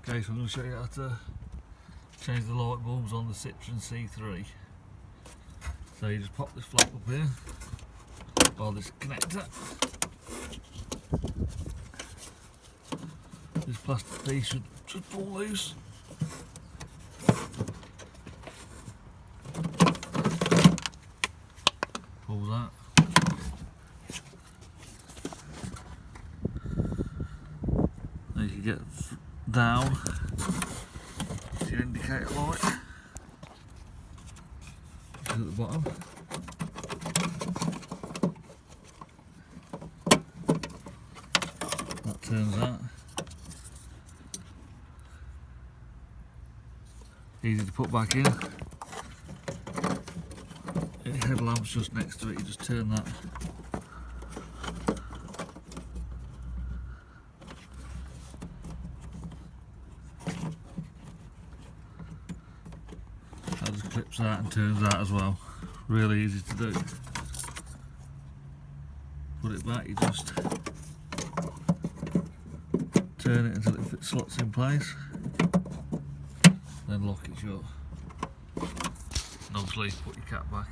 Okay, so I'm going to show you how to change the light bulbs on the Citroen C3. So you just pop this flap up here, or this connector. This plastic piece should pull loose. Pull that. Then you can get down to your indicator light. At the bottom. That turns out. Easy to put back in. The headlamp's just next to it, you just turn that. That just clips out and turns out as well. Really easy to do. Put it back, you just turn it until it slots in place, then lock it shut. And obviously put your cap back.